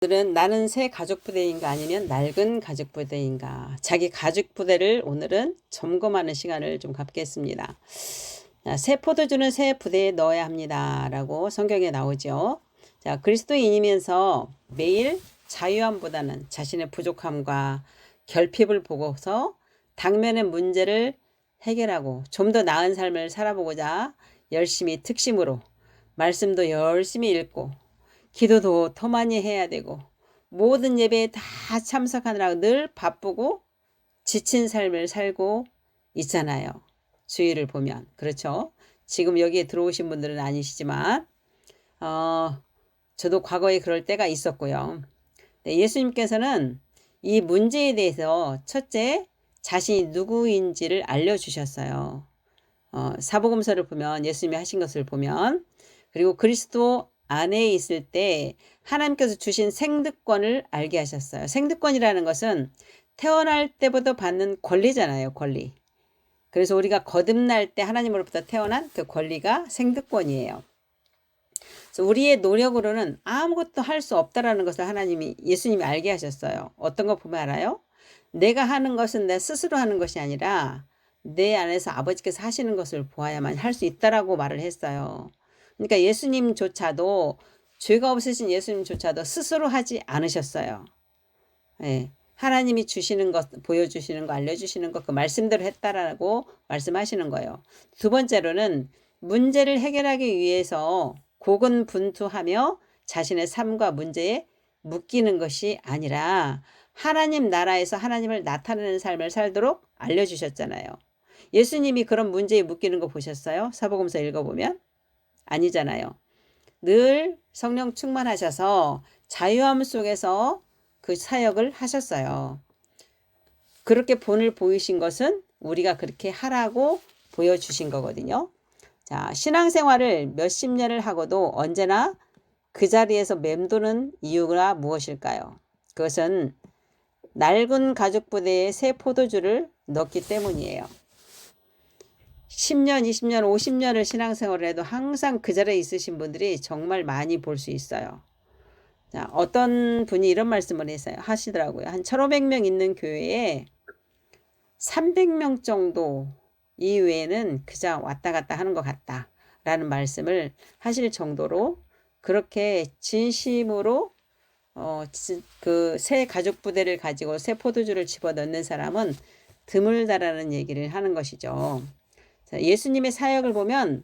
오늘은 나는 새 가족 부대인가 아니면 낡은 가족 부대인가, 자기 가족 부대를 오늘은 점검하는 시간을 좀 갖겠습니다. 새 포도주는 새 부대에 넣어야 합니다 라고 성경에 나오죠. 자, 그리스도인이면서 매일 자유함보다는 자신의 부족함과 결핍을 보고서 당면의 문제를 해결하고 좀 더 나은 삶을 살아보고자 열심히 특심으로 말씀도 열심히 읽고 기도도 더 많이 해야 되고 모든 예배에 다 참석하느라 늘 바쁘고 지친 삶을 살고 있잖아요. 주위를 보면. 그렇죠? 지금 여기에 들어오신 분들은 아니시지만 저도 과거에 그럴 때가 있었고요. 네, 예수님께서는 이 문제에 대해서 첫째, 자신이 누구인지를 알려주셨어요. 사복음서를 보면 예수님이 하신 것을 보면, 그리고 그리스도 안에 있을 때 하나님께서 주신 생득권을 알게 하셨어요. 생득권이라는 것은 태어날 때부터 받는 권리잖아요. 권리. 그래서 우리가 거듭날 때 하나님으로부터 태어난 그 권리가 생득권이에요. 그래서 우리의 노력으로는 아무것도 할 수 없다라는 것을 예수님이 알게 하셨어요. 어떤 거 보면 알아요? 내가 하는 것은 내 스스로 하는 것이 아니라 내 안에서 아버지께서 하시는 것을 보아야만 할 수 있다라고 말을 했어요. 그러니까 예수님조차도, 죄가 없으신 예수님조차도 스스로 하지 않으셨어요. 예, 하나님이 주시는 것, 보여주시는 거, 알려주시는 것, 그 말씀대로 했다라고 말씀하시는 거예요. 두 번째로는 문제를 해결하기 위해서 고군분투하며 자신의 삶과 문제에 묶이는 것이 아니라 하나님 나라에서 하나님을 나타내는 삶을 살도록 알려주셨잖아요. 예수님이 그런 문제에 묶이는 거 보셨어요? 사복음서 읽어보면? 아니잖아요. 늘 성령 충만하셔서 자유함 속에서 그 사역을 하셨어요. 그렇게 본을 보이신 것은 우리가 그렇게 하라고 보여주신 거거든요. 자, 신앙생활을 몇십 년을 하고도 언제나 그 자리에서 맴도는 이유가 무엇일까요? 그것은 낡은 가죽 부대에 새 포도주를 넣기 때문이에요. 10년, 20년, 50년을 신앙생활을 해도 항상 그 자리에 있으신 분들이 정말 많이 볼 수 있어요. 자, 어떤 분이 이런 말씀을 하시더라고요. 한 1,500명 있는 교회에 300명 정도 이외에는 그저 왔다 갔다 하는 것 같다 라는 말씀을 하실 정도로 그렇게 진심으로 그 새 가죽 부대를 가지고 새 포도주를 집어넣는 사람은 드물다라는 얘기를 하는 것이죠. 예수님의 사역을 보면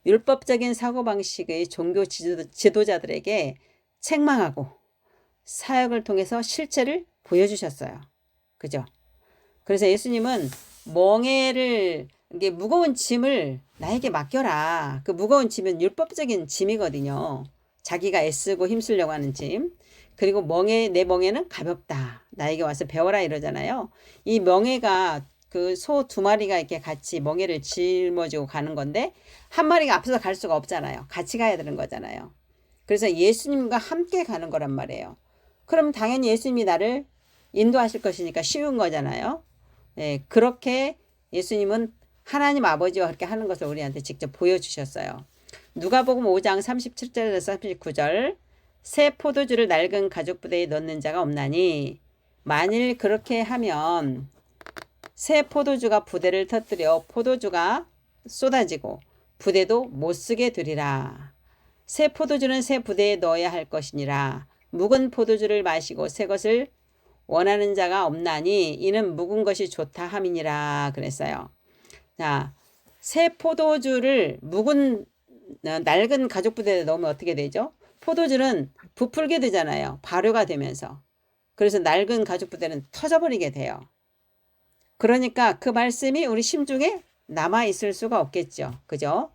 율법적인 사고방식의 종교 지도자들에게 책망하고 사역을 통해서 실체를 보여주셨어요. 그죠? 그래서 예수님은 이게 무거운 짐을 나에게 맡겨라. 그 무거운 짐은 율법적인 짐이거든요. 자기가 애쓰고 힘쓰려고 하는 짐. 그리고 내 멍에는 가볍다. 나에게 와서 배워라 이러잖아요. 이 멍에가 그 소 2마리가 이렇게 같이 멍에를 짊어지고 가는 건데 한 마리가 앞서서 갈 수가 없잖아요. 같이 가야 되는 거잖아요. 그래서 예수님과 함께 가는 거란 말이에요. 그럼 당연히 예수님이 나를 인도하실 것이니까 쉬운 거잖아요. 네, 그렇게 예수님은 하나님 아버지와 그렇게 하는 것을 우리한테 직접 보여주셨어요. 누가복음 5장 37절에서 39절, 새 포도주를 낡은 가죽 부대에 넣는 자가 없나니 만일 그렇게 하면 새 포도주가 부대를 터뜨려 포도주가 쏟아지고 부대도 못 쓰게 되리라. 새 포도주는 새 부대에 넣어야 할 것이니라. 묵은 포도주를 마시고 새 것을 원하는 자가 없나니 이는 묵은 것이 좋다 함이니라 그랬어요. 자, 새 포도주를 낡은 가죽 부대에 넣으면 어떻게 되죠? 포도주는 부풀게 되잖아요. 발효가 되면서. 그래서 낡은 가죽 부대는 터져버리게 돼요. 그러니까 그 말씀이 우리 심중에 남아있을 수가 없겠죠. 그죠?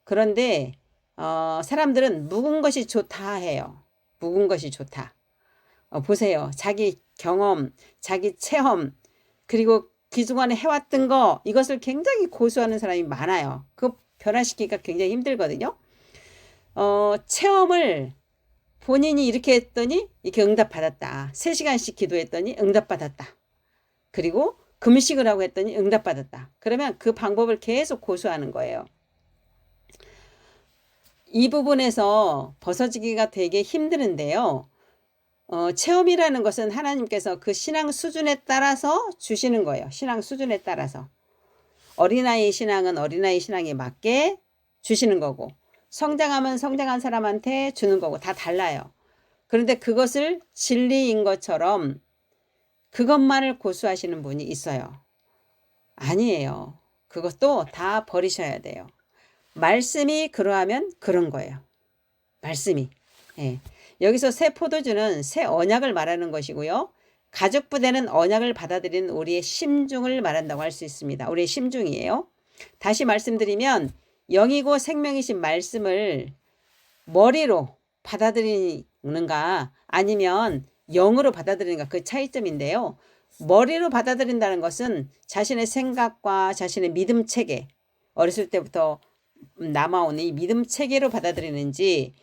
그런데 사람들은 묵은 것이 좋다 해요. 묵은 것이 좋다. 보세요. 자기 경험, 자기 체험, 그리고 그동안에 해왔던 거, 이것을 굉장히 고수하는 사람이 많아요. 그거 변화시키기가 굉장히 힘들거든요. 체험을 본인이 이렇게 했더니 이렇게 응답받았다. 3시간씩 기도했더니 응답받았다. 그리고 금식을 하고 했더니 응답받았다. 그러면 그 방법을 계속 고수하는 거예요. 이 부분에서 벗어지기가 되게 힘드는데요. 체험이라는 것은 하나님께서 그 신앙 수준에 따라서 주시는 거예요. 신앙 수준에 따라서. 어린아이 신앙은 어린아이 신앙에 맞게 주시는 거고, 성장하면 성장한 사람한테 주는 거고, 다 달라요. 그런데 그것을 진리인 것처럼 그것만을 고수하시는 분이 있어요. 아니에요. 그것도 다 버리셔야 돼요. 말씀이 그러하면 그런 거예요. 말씀이. 예. 여기서 새 포도주는 새 언약을 말하는 것이고요. 가죽부대는 언약을 받아들이는 우리의 심중을 말한다고 할 수 있습니다. 우리의 심중이에요. 다시 말씀드리면 영이고 생명이신 말씀을 머리로 받아들이는가 아니면 영으로 받아들이는가, 그 차이점인데요. 머리로 받아들인다는 것은 자신의 생각과 자신의 믿음 체계, 어렸을 때부터 남아오는 이 믿음 체계로 받아들이는지,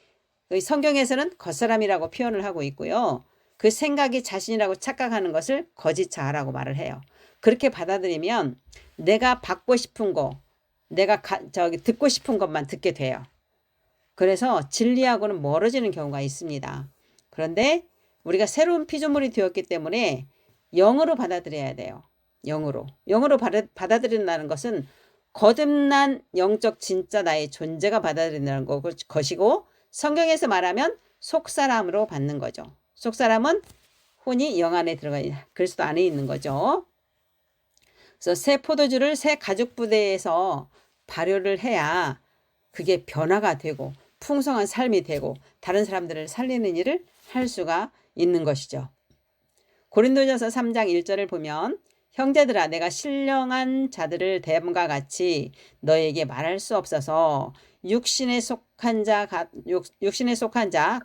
성경에서는 겉사람이라고 표현을 하고 있고요. 그 생각이 자신이라고 착각하는 것을 거짓자라고 말을 해요. 그렇게 받아들이면 내가 받고 싶은 거, 내가 듣고 싶은 것만 듣게 돼요. 그래서 진리하고는 멀어지는 경우가 있습니다. 그런데 우리가 새로운 피조물이 되었기 때문에 영으로 받아들여야 돼요. 영으로 받아들인다는 것은 거듭난 영적 진짜 나의 존재가 받아들인다는 것이고, 성경에서 말하면 속사람으로 받는 거죠. 속사람은 혼이 영 안에 들어가 있는, 그리스도 안에 있는 거죠. 그래서 새 포도주를 새 가죽 부대에서 발효를 해야 그게 변화가 되고 풍성한 삶이 되고 다른 사람들을 살리는 일을 할 수가 있는 것이죠. 고린도전서 3장 1절을 보면, 형제들아 내가 신령한 자들을 대함과 같이 너에게 말할 수 없어서 육신에 속한 자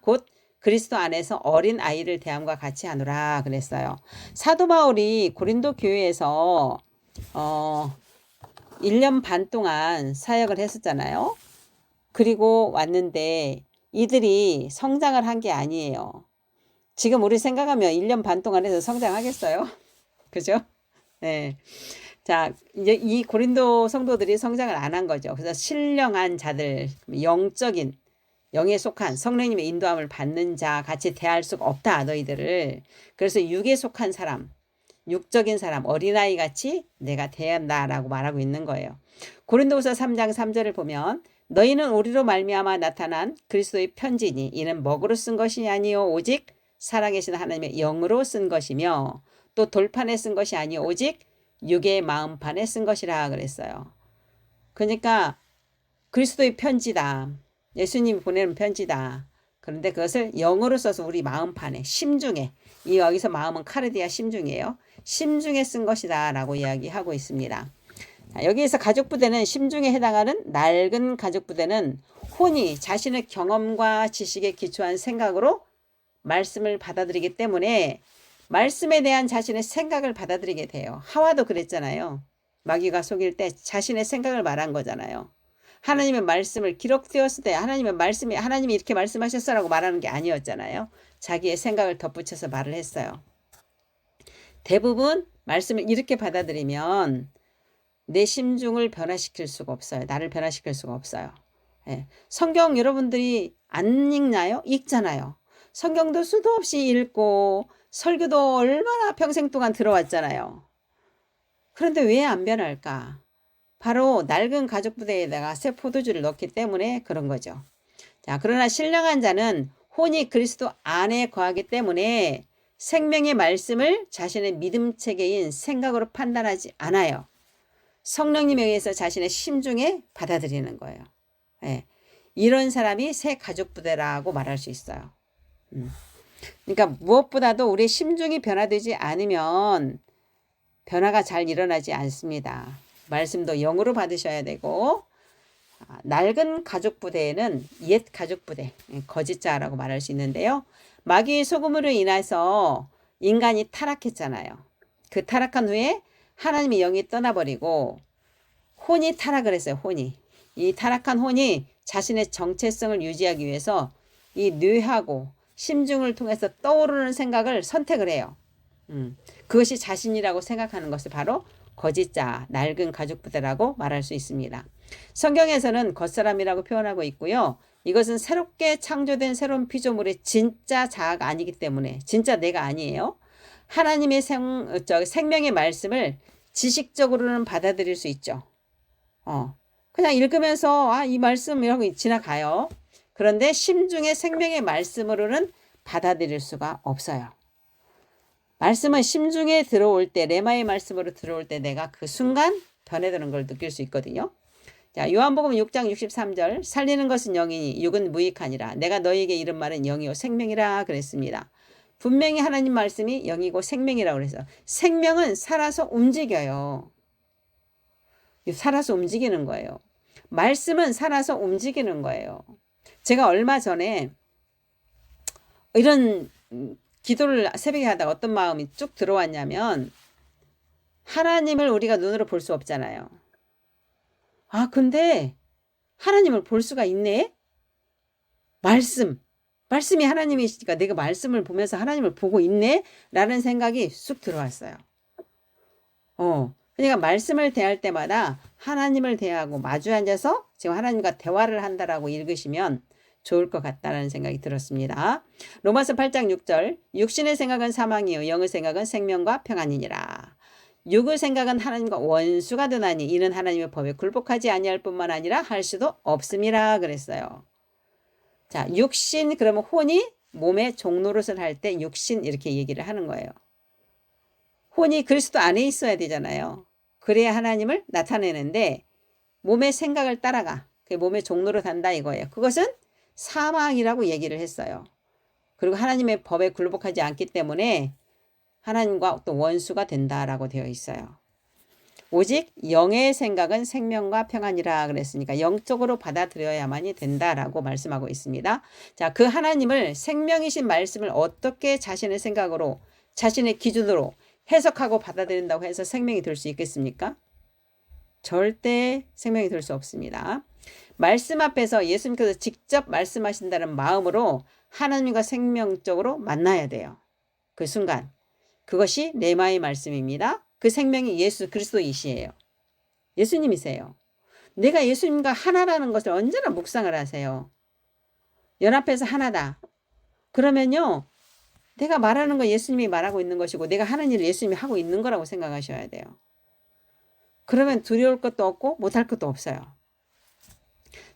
곧 그리스도 안에서 어린 아이를 대함과 같이 하노라 그랬어요. 사도 바울이 고린도 교회에서 1년 반 동안 사역을 했었잖아요. 그리고 왔는데 이들이 성장을 한 게 아니에요. 지금 우리 생각하면 1년 반 동안 해서 성장하겠어요? 그죠? 네. 자, 이제 이 고린도 성도들이 성장을 안 한 거죠. 그래서 신령한 자들, 영적인, 영에 속한 성령님의 인도함을 받는 자 같이 대할 수가 없다, 너희들을. 그래서 육에 속한 사람, 육적인 사람, 어린아이 같이 내가 대한다라고 말하고 있는 거예요. 고린도후서 3장 3절을 보면, 너희는 우리로 말미암아 나타난 그리스도의 편지니 이는 먹으로 쓴 것이 아니요 오직 살아계신 하나님의 영으로 쓴 것이며, 또 돌판에 쓴 것이 아니요 오직 육의 마음판에 쓴 것이라 그랬어요. 그러니까 그리스도의 편지다. 예수님이 보내는 편지다. 그런데 그것을 영으로 써서 우리 마음판에, 심중에, 이 여기서 마음은 카르디아 심중이에요. 심중에 쓴 것이다 라고 이야기하고 있습니다. 여기에서 가죽부대는 심중에 해당하는 낡은 가죽부대는 혼이 자신의 경험과 지식에 기초한 생각으로 말씀을 받아들이기 때문에 말씀에 대한 자신의 생각을 받아들이게 돼요. 하와도 그랬잖아요. 마귀가 속일 때 자신의 생각을 말한 거잖아요. 하나님의 말씀을 기록되었을 때 하나님이 이렇게 말씀하셨어라고 말하는 게 아니었잖아요. 자기의 생각을 덧붙여서 말을 했어요. 대부분 말씀을 이렇게 받아들이면 내 심중을 변화시킬 수가 없어요. 나를 변화시킬 수가 없어요. 예. 성경 여러분들이 안 읽나요? 읽잖아요. 성경도 수도 없이 읽고 설교도 얼마나 평생 동안 들어왔잖아요. 그런데 왜 안 변할까? 바로 낡은 가죽부대에다가 새 포도주를 넣기 때문에 그런 거죠. 자, 그러나 신령한 자는 혼이 그리스도 안에 거하기 때문에 생명의 말씀을 자신의 믿음 체계인 생각으로 판단하지 않아요. 성령님에 의해서 자신의 심중에 받아들이는 거예요. 예. 이런 사람이 새 가죽부대라고 말할 수 있어요. 그러니까 무엇보다도 우리 심중이 변화되지 않으면 변화가 잘 일어나지 않습니다. 말씀도 영으로 받으셔야 되고, 낡은 가죽부대에는 옛 가죽부대, 거짓자라고 말할 수 있는데요. 마귀의 소금으로 인해서 인간이 타락했잖아요. 그 타락한 후에 하나님의 영이 떠나버리고 혼이 타락을 했어요. 혼이. 이 타락한 혼이 자신의 정체성을 유지하기 위해서 이 뇌하고 심중을 통해서 떠오르는 생각을 선택을 해요. 그것이 자신이라고 생각하는 것을 바로 거짓자, 낡은 가죽부대라고 말할 수 있습니다. 성경에서는 겉사람이라고 표현하고 있고요. 이것은 새롭게 창조된 새로운 피조물의 진짜 자아가 아니기 때문에 진짜 내가 아니에요. 하나님의 생명의 말씀을 지식적으로는 받아들일 수 있죠. 그냥 읽으면서 이 말씀이라고 지나가요. 그런데 심중의 생명의 말씀으로는 받아들일 수가 없어요. 말씀은 심중에 들어올 때, 레마의 말씀으로 들어올 때 내가 그 순간 변해드는 걸 느낄 수 있거든요. 자, 요한복음 6장 63절, 살리는 것은 영이니 육은 무익하니라. 내가 너희에게 이른 말은 영이요 생명이라 그랬습니다. 분명히 하나님 말씀이 영이고 생명이라고 그래서 생명은 살아서 움직여요. 살아서 움직이는 거예요. 말씀은 살아서 움직이는 거예요. 제가 얼마 전에 이런 기도를 새벽에 하다가 어떤 마음이 쭉 들어왔냐면, 하나님을 우리가 눈으로 볼 수 없잖아요. 근데 하나님을 볼 수가 있네? 말씀이 하나님이시니까 내가 말씀을 보면서 하나님을 보고 있네? 라는 생각이 쑥 들어왔어요. 그러니까 말씀을 대할 때마다 하나님을 대하고 마주 앉아서 지금 하나님과 대화를 한다라고 읽으시면 좋을 것 같다는 생각이 들었습니다. 로마서 8장 6절, 육신의 생각은 사망이요 영의 생각은 생명과 평안이니라. 육의 생각은 하나님과 원수가 되나니 이는 하나님의 법에 굴복하지 아니할 뿐만 아니라 할 수도 없음이라 그랬어요. 자, 육신, 그러면 혼이 몸의 종노릇을 할 때 육신 이렇게 얘기를 하는 거예요. 혼이 그리스도 안에 있어야 되잖아요. 그래야 하나님을 나타내는데 몸의 생각을 따라가. 그게 몸의 종노릇 한다 이거예요. 그것은 사망이라고 얘기를 했어요. 그리고 하나님의 법에 굴복하지 않기 때문에 하나님과 또 원수가 된다라고 되어 있어요. 오직 영의 생각은 생명과 평안이라 그랬으니까 영적으로 받아들여야만이 된다라고 말씀하고 있습니다. 자, 그 하나님을 생명이신 말씀을 어떻게 자신의 생각으로 자신의 기준으로 해석하고 받아들인다고 해서 생명이 될 수 있겠습니까? 절대 생명이 될 수 없습니다. 말씀 앞에서 예수님께서 직접 말씀하신다는 마음으로 하나님과 생명적으로 만나야 돼요. 그 순간. 그것이 레마의 말씀입니다. 그 생명이 예수 그리스도이시에요. 예수님이세요. 내가 예수님과 하나라는 것을 언제나 묵상을 하세요. 연합해서 하나다. 그러면요, 내가 말하는 거 예수님이 말하고 있는 것이고 내가 하는 일을 예수님이 하고 있는 거라고 생각하셔야 돼요. 그러면 두려울 것도 없고 못할 것도 없어요.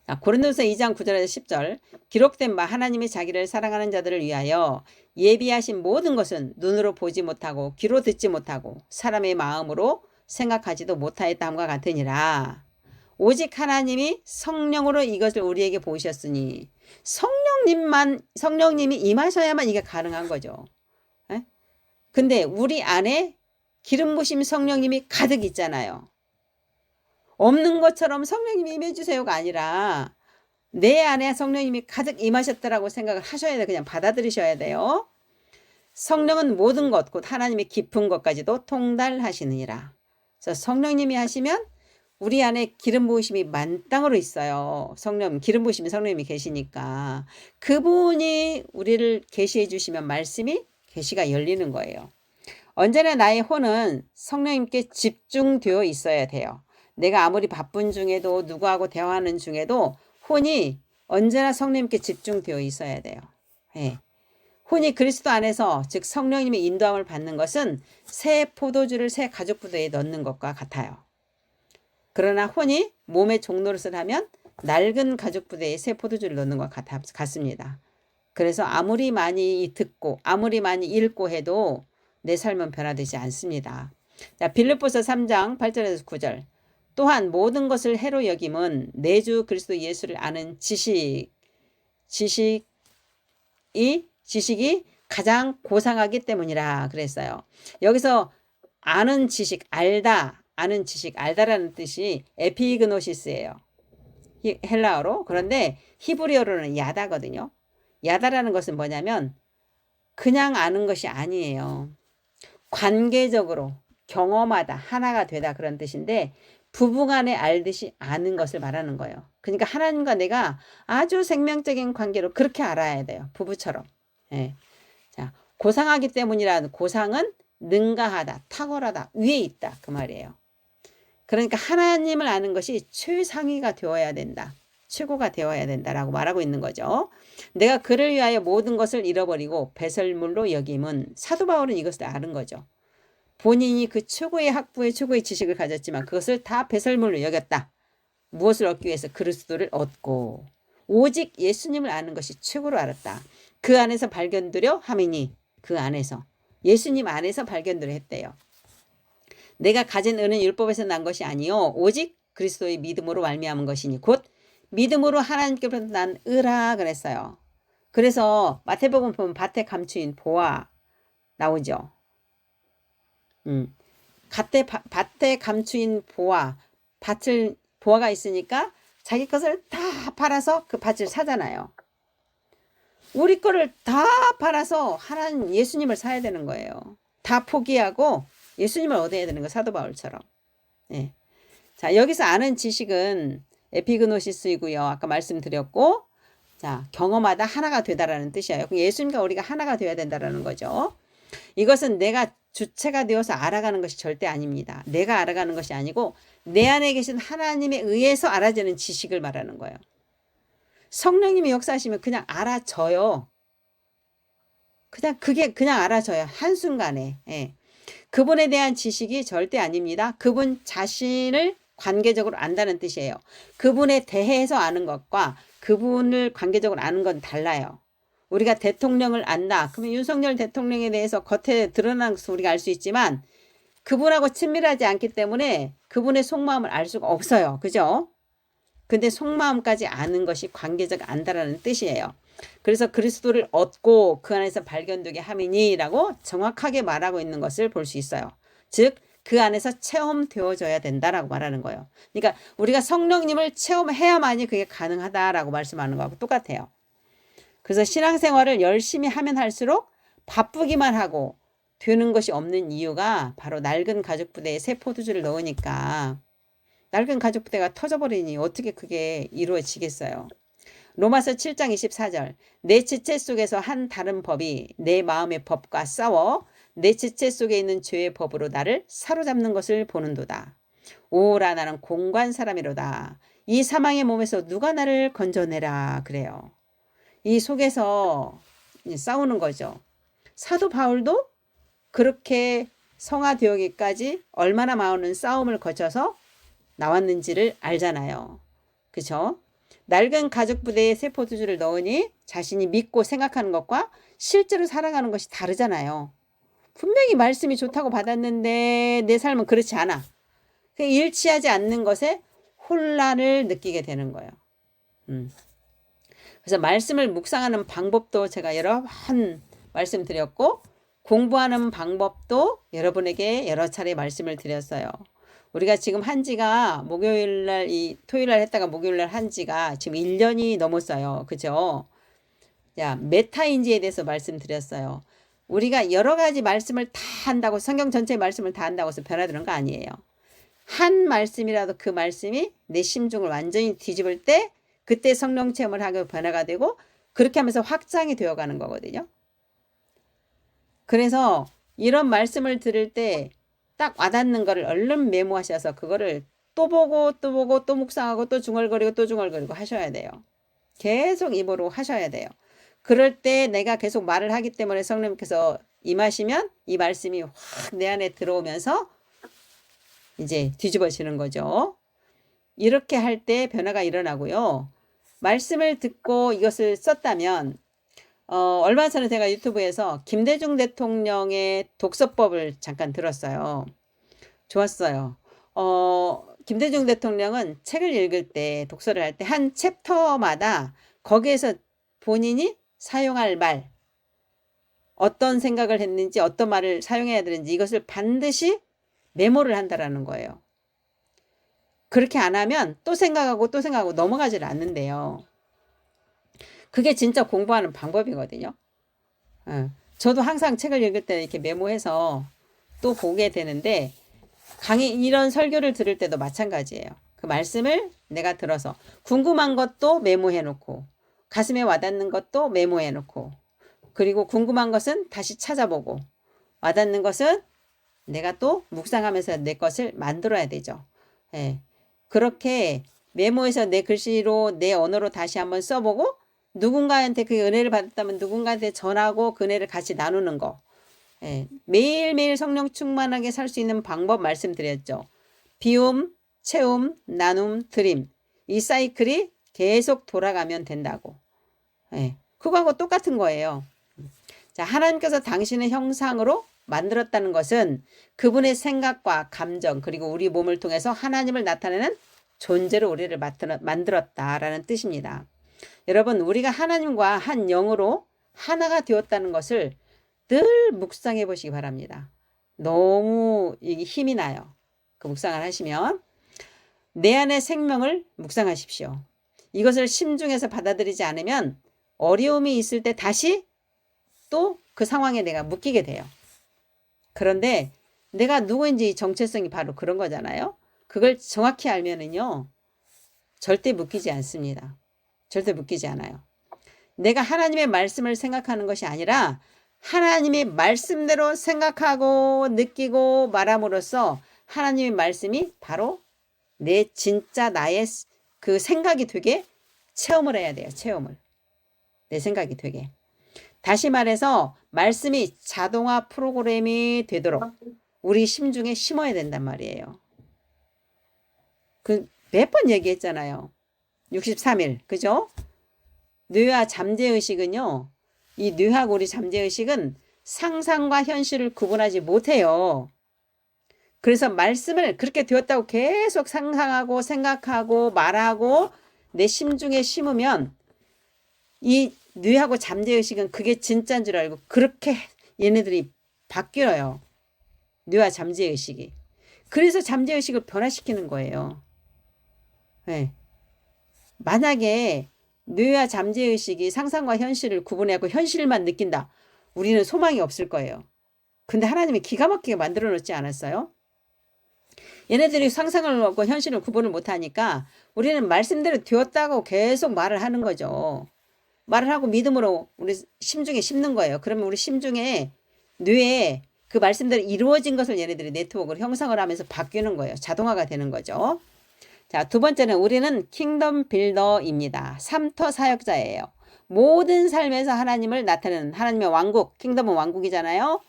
자, 고린도서 2장 9절에서 10절, 기록된 바 하나님이 자기를 사랑하는 자들을 위하여 예비하신 모든 것은 눈으로 보지 못하고 귀로 듣지 못하고 사람의 마음으로 생각하지도 못하였다함과 같으니라. 오직 하나님이 성령으로 이것을 우리에게 보이셨으니 성령님이 임하셔야만 이게 가능한 거죠. 근데 우리 안에 기름 부심 성령님이 가득 있잖아요. 없는 것처럼 성령님이 임해주세요가 아니라 내 안에 성령님이 가득 임하셨다라고 생각을 하셔야 돼요. 그냥 받아들이셔야 돼요. 성령은 모든 것, 곧 하나님의 깊은 것까지도 통달하시느니라. 그래서 성령님이 하시면 우리 안에 기름 부으심이 만땅으로 있어요. 기름 부으심이 성령님이 계시니까 그분이 우리를 계시해 주시면 말씀이 계시가 열리는 거예요. 언제나 나의 혼은 성령님께 집중되어 있어야 돼요. 내가 아무리 바쁜 중에도 누구하고 대화하는 중에도 혼이 언제나 성령님께 집중되어 있어야 돼요. 네. 혼이 그리스도 안에서 즉 성령님의 인도함을 받는 것은 새 포도주를 새 가죽 부대에 넣는 것과 같아요. 그러나 혼이 몸의 종노릇을 하면 낡은 가죽 부대에 새 포도주를 넣는 것 같습니다. 그래서 아무리 많이 듣고 아무리 많이 읽고 해도 내 삶은 변화되지 않습니다. 자, 빌립보서 3장 8절에서 9절. 또한 모든 것을 해로 여김은 내 주 그리스도 예수를 아는 지식이 가장 고상하기 때문이라 그랬어요. 여기서 아는 지식, 아는 지식, 알다라는 뜻이 에피그노시스예요. 헬라어로. 그런데 히브리어로는 야다거든요. 야다라는 것은 뭐냐면 그냥 아는 것이 아니에요. 관계적으로 경험하다, 하나가 되다 그런 뜻인데 부부간에 알듯이 아는 것을 말하는 거예요. 그러니까 하나님과 내가 아주 생명적인 관계로 그렇게 알아야 돼요. 부부처럼. 예. 자, 고상하기 때문이라는 고상은 능가하다, 탁월하다, 위에 있다 그 말이에요. 그러니까 하나님을 아는 것이 최상위가 되어야 된다. 최고가 되어야 된다라고 말하고 있는 거죠. 내가 그를 위하여 모든 것을 잃어버리고 배설물로 여김은 사도 바울은 이것을 아는 거죠. 본인이 그 최고의 학부의 최고의 지식을 가졌지만 그것을 다 배설물로 여겼다. 무엇을 얻기 위해서? 그리스도를 얻고 오직 예수님을 아는 것이 최고로 알았다. 그 안에서 발견되려 함이니 그 안에서 예수님 안에서 발견되려 했대요. 내가 가진 은은 율법에서 난 것이 아니요 오직 그리스도의 믿음으로 말미암은 것이니 곧 믿음으로 하나님께로부터 난 의라 그랬어요. 그래서 마태복음 보면 밭에 감추인 보화 나오죠. 밭에 감추인 보화가 있으니까 자기 것을 다 팔아서 그 밭을 사잖아요. 우리 거를 다 팔아서 하나님 예수님을 사야 되는 거예요. 다 포기하고 예수님을 얻어야 되는 거 사도 바울처럼. 네. 자, 여기서 아는 지식은 에피그노시스이고요. 아까 말씀드렸고, 자, 경험하다 하나가 되다라는 뜻이에요. 예수님과 우리가 하나가 되어야 된다라는 거죠. 이것은 내가 주체가 되어서 알아가는 것이 절대 아닙니다. 내가 알아가는 것이 아니고 내 안에 계신 하나님에 의해서 알아지는 지식을 말하는 거예요. 성령님이 역사하시면 그냥 알아져요. 그냥 알아져요. 한순간에. 예. 그분에 대한 지식이 절대 아닙니다. 그분 자신을 관계적으로 안다는 뜻이에요. 그분에 대해서 아는 것과 그분을 관계적으로 아는 건 달라요. 우리가 대통령을 안다. 그러면 윤석열 대통령에 대해서 겉에 드러난 것을 우리가 알 수 있지만 그분하고 친밀하지 않기 때문에 그분의 속마음을 알 수가 없어요. 그죠? 근데 속마음까지 아는 것이 관계적 안다라는 뜻이에요. 그래서 그리스도를 얻고 그 안에서 발견되게 함이니라고 정확하게 말하고 있는 것을 볼 수 있어요. 즉 그 안에서 체험되어져야 된다라고 말하는 거예요. 그러니까 우리가 성령님을 체험해야만이 그게 가능하다라고 말씀하는 거하고 똑같아요. 그래서 신앙생활을 열심히 하면 할수록 바쁘기만 하고 되는 것이 없는 이유가 바로 낡은 가죽부대에 새 포도주를 넣으니까 낡은 가죽부대가 터져버리니 어떻게 그게 이루어지겠어요. 로마서 7장 24절 내 지체 속에서 한 다른 법이 내 마음의 법과 싸워 내 지체 속에 있는 죄의 법으로 나를 사로잡는 것을 보는도다. 오라 나는 공고한 사람이로다. 이 사망의 몸에서 누가 나를 건져내라 그래요. 이 속에서 싸우는 거죠. 사도 바울도 그렇게 성화되어기까지 얼마나 많은 싸움을 거쳐서 나왔는지를 알잖아요. 그렇죠? 낡은 가죽부대에 새 포도주를 넣으니 자신이 믿고 생각하는 것과 실제로 살아가는 것이 다르잖아요. 분명히 말씀이 좋다고 받았는데 내 삶은 그렇지 않아. 일치하지 않는 것에 혼란을 느끼게 되는 거예요. 그래서 말씀을 묵상하는 방법도 제가 여러 번 말씀드렸고 공부하는 방법도 여러분에게 여러 차례 말씀을 드렸어요. 우리가 지금 한지가 목요일날 토요일날 했다가 목요일날 한지가 지금 1년이 넘었어요. 그죠? 자, 메타인지에 대해서 말씀드렸어요. 우리가 여러 가지 말씀을 다 한다고 성경 전체의 말씀을 다 한다고 해서 변화되는 거 아니에요. 한 말씀이라도 그 말씀이 내 심중을 완전히 뒤집을 때 그때 성령 체험을 하고 변화가 되고 그렇게 하면서 확장이 되어가는 거거든요. 그래서 이런 말씀을 들을 때 딱 와닿는 거를 얼른 메모하셔서 그거를 또 보고 또 묵상하고 또 중얼거리고 하셔야 돼요. 계속 입으로 하셔야 돼요. 그럴 때 내가 계속 말을 하기 때문에 성령님께서 임하시면 이 말씀이 확 내 안에 들어오면서 이제 뒤집어지는 거죠. 이렇게 할 때 변화가 일어나고요. 말씀을 듣고 이것을 썼다면 얼마 전에 제가 유튜브에서 김대중 대통령의 독서법을 잠깐 들었어요. 좋았어요. 김대중 대통령은 책을 읽을 때 독서를 할 때 한 챕터마다 거기에서 본인이 사용할 말 어떤 생각을 했는지 어떤 말을 사용해야 되는지 이것을 반드시 메모를 한다라는 거예요. 그렇게 안 하면 또 생각하고 넘어가질 않는데요. 그게 진짜 공부하는 방법이거든요. 저도 항상 책을 읽을 때 이렇게 메모해서 또 보게 되는데 이런 설교를 들을 때도 마찬가지예요. 그 말씀을 내가 들어서 궁금한 것도 메모해 놓고 가슴에 와닿는 것도 메모해 놓고 그리고 궁금한 것은 다시 찾아보고 와닿는 것은 내가 또 묵상하면서 내 것을 만들어야 되죠. 예. 그렇게 메모해서 내 글씨로 내 언어로 다시 한번 써보고 누군가한테 그 은혜를 받았다면 누군가한테 전하고 그 은혜를 같이 나누는 거. 예. 매일매일 성령 충만하게 살 수 있는 방법 말씀드렸죠. 비움, 채움, 나눔, 드림. 이 사이클이 계속 돌아가면 된다고. 예. 그거하고 똑같은 거예요. 자, 하나님께서 당신의 형상으로 만들었다는 것은 그분의 생각과 감정 그리고 우리 몸을 통해서 하나님을 나타내는 존재로 우리를 만들었다라는 뜻입니다. 여러분, 우리가 하나님과 한 영으로 하나가 되었다는 것을 늘 묵상해 보시기 바랍니다. 너무 힘이 나요. 그 묵상을 하시면 내 안의 생명을 묵상하십시오. 이것을 심중에서 받아들이지 않으면 어려움이 있을 때 다시 또 그 상황에 내가 묶이게 돼요. 그런데 내가 누구인지 정체성이 바로 그런 거잖아요. 그걸 정확히 알면은요, 절대 묶이지 않습니다. 절대 묶이지 않아요. 내가 하나님의 말씀을 생각하는 것이 아니라 하나님의 말씀대로 생각하고 느끼고 말함으로써 하나님의 말씀이 바로 내 진짜 나의 그 생각이 되게 체험을 해야 돼요. 체험을. 내 생각이 되게. 다시 말해서 말씀이 자동화 프로그램이 되도록 우리 심중에 심어야 된단 말이에요. 그 몇 번 얘기했잖아요. 63일. 그죠? 뇌와 잠재의식은요. 이 뇌하고 우리 잠재의식은 상상과 현실을 구분하지 못해요. 그래서 말씀을 그렇게 되었다고 계속 상상하고 생각하고 말하고 내 심중에 심으면 이 뇌하고 잠재의식은 그게 진짜인 줄 알고 그렇게 얘네들이 바뀌어요. 뇌와 잠재의식이. 그래서 잠재의식을 변화시키는 거예요. 네. 만약에 뇌와 잠재의식이 상상과 현실을 구분하고 현실만 느낀다. 우리는 소망이 없을 거예요. 근데 하나님이 기가 막히게 만들어 놓지 않았어요? 얘네들이 상상을 하고 현실을 구분을 못하니까 우리는 말씀대로 되었다고 계속 말을 하는 거죠. 말을 하고 믿음으로 우리 심중에 심는 거예요. 그러면 우리 심중에 뇌에 그 말씀대로 이루어진 것을 얘네들이 네트워크를 형성을 하면서 바뀌는 거예요. 자동화가 되는 거죠. 자, 두 번째는 우리는 킹덤 빌더입니다. 삼터 사역자예요. 모든 삶에서 하나님을 나타내는 하나님의 왕국, 킹덤은 왕국이잖아요.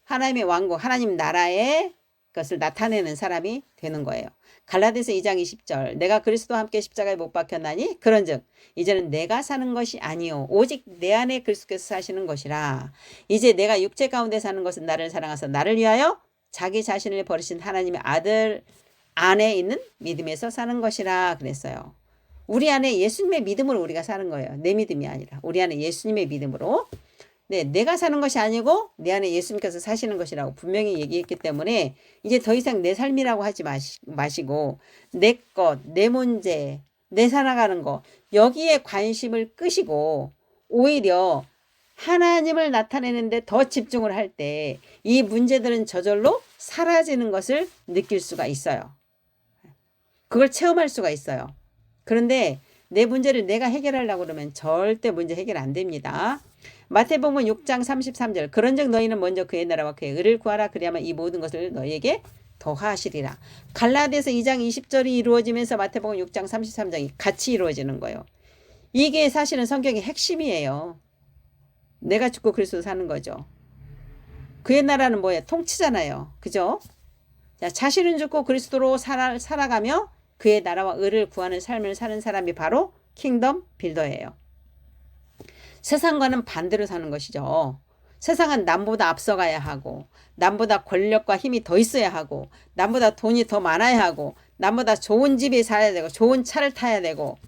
하나님의 왕국, 하나님 나라의 것을 나타내는 사람이 되는 거예요. 갈라디아서 2장 20절 내가 그리스도와 함께 십자가에 못 박혔나니 그런즉 이제는 내가 사는 것이 아니요 오직 내 안에 그리스도께서 사시는 것이라. 이제 내가 육체 가운데 사는 것은 나를 사랑하사 나를 위하여 자기 자신을 버리신 하나님의 아들 안에 있는 믿음에서 사는 것이라 그랬어요. 우리 안에 예수님의 믿음으로 우리가 사는 거예요. 내 믿음이 아니라 우리 안에 예수님의 믿음으로. 네, 내가 사는 것이 아니고 내 안에 예수님께서 사시는 것이라고 분명히 얘기했기 때문에 이제 더 이상 내 삶이라고 하지 마시고 내 것, 내 문제, 내 살아가는 거 여기에 관심을 끄시고 오히려 하나님을 나타내는데 더 집중을 할 때 이 문제들은 저절로 사라지는 것을 느낄 수가 있어요. 그걸 체험할 수가 있어요. 그런데 내 문제를 내가 해결하려고 그러면 절대 문제 해결 안 됩니다. 마태복음 6장 33절 그런즉 너희는 먼저 그의 나라와 그의 의를 구하라 그리하면 이 모든 것을 너희에게 더하시리라. 갈라디아서 2장 20절이 이루어지면서 마태복음 6장 33장이 같이 이루어지는 거예요. 이게 사실은 성경의 핵심이에요. 내가 죽고 그리스도 사는 거죠. 그의 나라는 뭐예요? 통치잖아요. 그죠? 자, 자신은 죽고 그리스도로 살아가며 그의 나라와 의를 구하는 삶을 사는 사람이 바로 킹덤 빌더예요. 세상과는 반대로 사는 것이죠. 세상은 남보다 앞서가야 하고 남보다 권력과 힘이 더 있어야 하고 남보다 돈이 더 많아야 하고 남보다 좋은 집에 살아야 되고 좋은 차를 타야 되고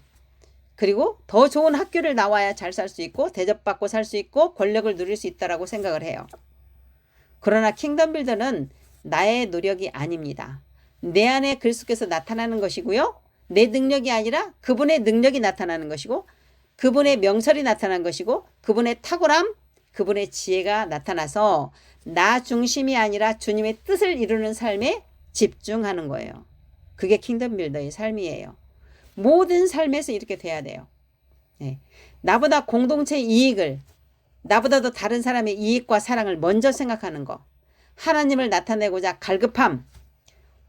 그리고 더 좋은 학교를 나와야 잘 살 수 있고 대접받고 살 수 있고 권력을 누릴 수 있다라고 생각을 해요. 그러나 킹덤 빌더는 나의 노력이 아닙니다. 내 안에 그리스도께서 나타나는 것이고요. 내 능력이 아니라 그분의 능력이 나타나는 것이고 그분의 명설이 나타난 것이고 그분의 탁월함, 그분의 지혜가 나타나서 나 중심이 아니라 주님의 뜻을 이루는 삶에 집중하는 거예요. 그게 킹덤 빌더의 삶이에요. 모든 삶에서 이렇게 돼야 돼요. 네. 나보다 공동체 이익을 나보다도 다른 사람의 이익과 사랑을 먼저 생각하는 거. 하나님을 나타내고자 갈급함,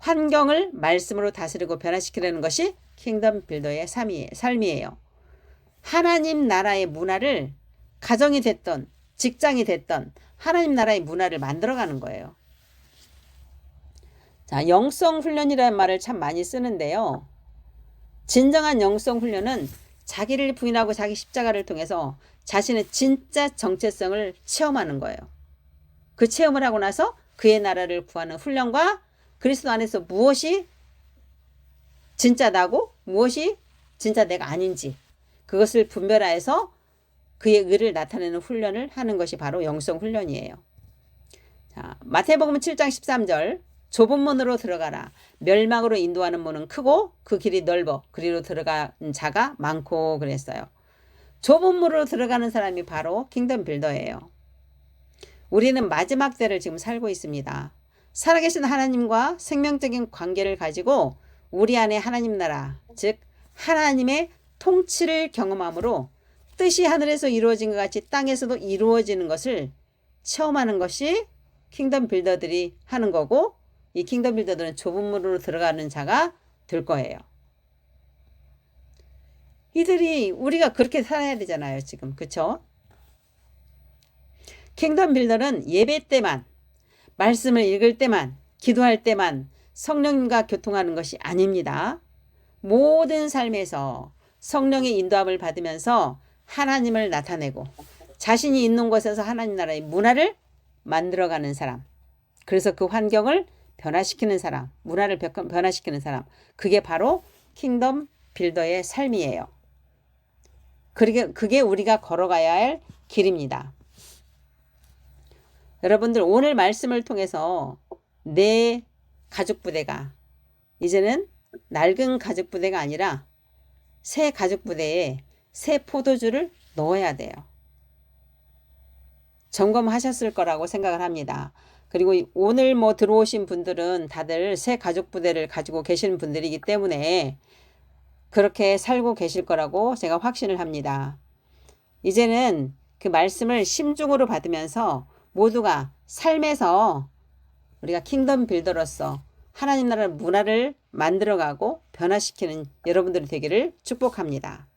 환경을 말씀으로 다스리고 변화시키려는 것이 킹덤 빌더의 삶이에요. 하나님 나라의 문화를 가정이 됐던 직장이 됐던 하나님 나라의 문화를 만들어가는 거예요. 자, 영성 훈련이라는 말을 참 많이 쓰는데요. 진정한 영성 훈련은 자기를 부인하고 자기 십자가를 통해서 자신의 진짜 정체성을 체험하는 거예요. 그 체험을 하고 나서 그의 나라를 구하는 훈련과 그리스도 안에서 무엇이 진짜 나고 무엇이 진짜 내가 아닌지 그것을 분별하여서 그의 의를 나타내는 훈련을 하는 것이 바로 영성 훈련이에요. 자, 마태복음 7장 13절 좁은 문으로 들어가라. 멸망으로 인도하는 문은 크고 그 길이 넓어 그리로 들어간 자가 많고 그랬어요. 좁은 문으로 들어가는 사람이 바로 킹덤 빌더예요. 우리는 마지막 때를 지금 살고 있습니다. 살아계신 하나님과 생명적인 관계를 가지고 우리 안에 하나님 나라, 즉 하나님의 통치를 경험함으로 뜻이 하늘에서 이루어진 것 같이 땅에서도 이루어지는 것을 체험하는 것이 킹덤 빌더들이 하는 거고 이 킹덤 빌더들은 좁은 문으로 들어가는 자가 될 거예요. 이들이 우리가 그렇게 살아야 되잖아요. 지금 그쵸? 킹덤 빌더는 예배 때만 말씀을 읽을 때만 기도할 때만 성령님과 교통하는 것이 아닙니다. 모든 삶에서 성령의 인도함을 받으면서 하나님을 나타내고 자신이 있는 곳에서 하나님 나라의 문화를 만들어가는 사람, 그래서 그 환경을 변화시키는 사람, 문화를 변화시키는 사람, 그게 바로 킹덤 빌더의 삶이에요. 그게 우리가 걸어가야 할 길입니다. 여러분들 오늘 말씀을 통해서 내 가족 부대가 이제는 낡은 가족 부대가 아니라 새 가족 부대에 새 포도주를 넣어야 돼요. 점검하셨을 거라고 생각을 합니다. 그리고 오늘 들어오신 분들은 다들 새 가족 부대를 가지고 계시는 분들이기 때문에 그렇게 살고 계실 거라고 제가 확신을 합니다. 이제는 그 말씀을 심중으로 받으면서 모두가 삶에서 우리가 킹덤 빌더로서 하나님 나라 문화를 만들어가고 변화시키는 여러분들이 되기를 축복합니다.